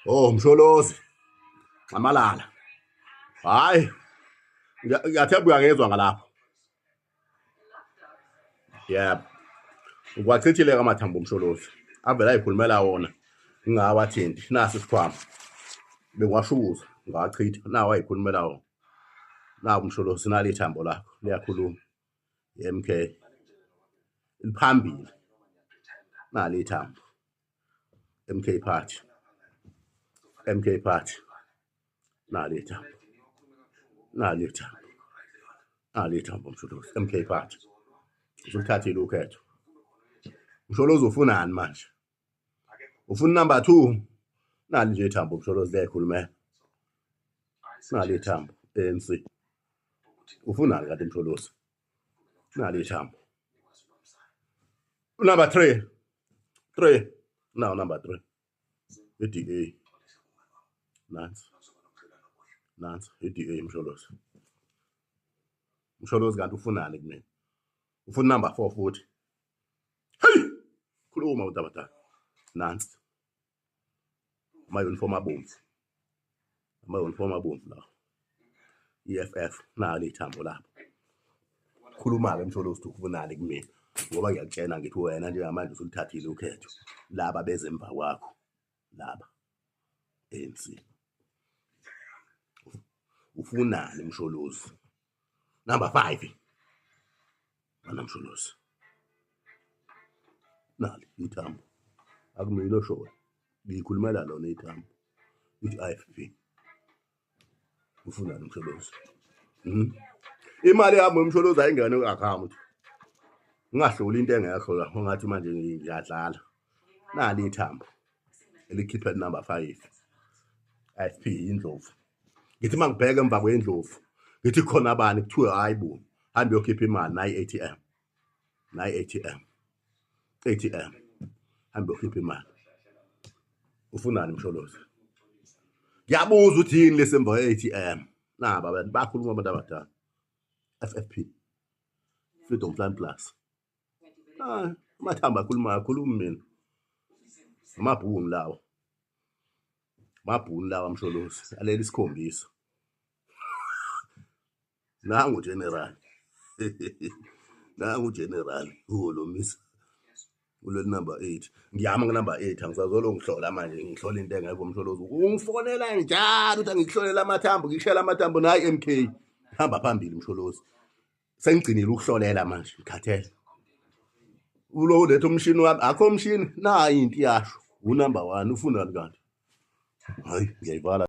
Oh Msholozi, Amalala. Hayi, ngiyathemba uyangezwa ngalapho. Yebo. Ukwachithile kamathambo Msholozi. Avela ayikhulumela wona. Ngingawathinti. Nasi isikhwama. Bengiwashukuza, ngawachitha. Nawa ayikhulumela wona. Nawu Msholozi nali ithambo lakho. Liyakhuluma. MK. Liphambili. Nali ithambo. MK Party. MK Party. Nali ithambo. Nali ithambo. Nali ithambo Msholozi. MK Party. Usulithathile ukhetho. Msholozi ufunani manje? Ufuna number 2? Nali nje ithambo Msholozi liyakhulumela. Nali ithambo ANC. Ufunani kade Msholozi? Nali ithambo. Number 3. 3. Now number 3. DA. Nansi. Nansi DA Msholozi. Msholozi kanti ufunani kumina? Ufuna number 4 futhi. Hey! Khuluma utabata. Nansi. Ama-uniform abomvu. Ama-uniform abomvu la. EFF nali ithambo lapho. Khuluma-ke Msholozi ufunani kumina? Ngoba ngiyakutshena ngithi wena njengamanje usulithathile ukhetho. Laba bezemva kwakho. Laba. ANC. Ufunani Msholozi? Number 5. Mana Msholozi. Nali ithambo. Akumilo show. Ngikhulumela lona ithambo. Ithi IFP. Ufunani Msholozi? Imali yami Msholozi ayingene ku-account. Ngingahloli into engekho la ngathi manje ngiyadlala. Nali ithambo. Elikhiphe number 5. IFP indlovu. Ngithi mangibheka emva kwendlovu. Ngithi khona bani kuthiwe hayibo. Hambe yokhipha imali nayi ATM. Nayi ATM. ATM. Hambe yokhipha imali. Ufunani Msholozi? Ngiyabuza uthi yini lesemva ATM. Naba abantu bakhuluma abantu abadala. FFP. Freedom Plan Plus. Amathamba akhuluma mina. Amabhunu lawa. Mabhunu lawa Msholozi. Aleli isikhombisa. Nangu general. Nangu general. Lo misa. Ulo number 8. Ngiyama number 8 angisazolo ngihlola manje ngihlola into engekho Msholozi. Ungifonela njalo uthi ngikuhlolela amathambo, ngikushela amathambo nayi MK. Hamba phambili Msholozi. Sengigcinile ukuhlolela manje ngikhathele. Ulo letho umshini wami akho umshini nayi into yasho. Number 1 ufunani kanti? Hayi ngiyayivala.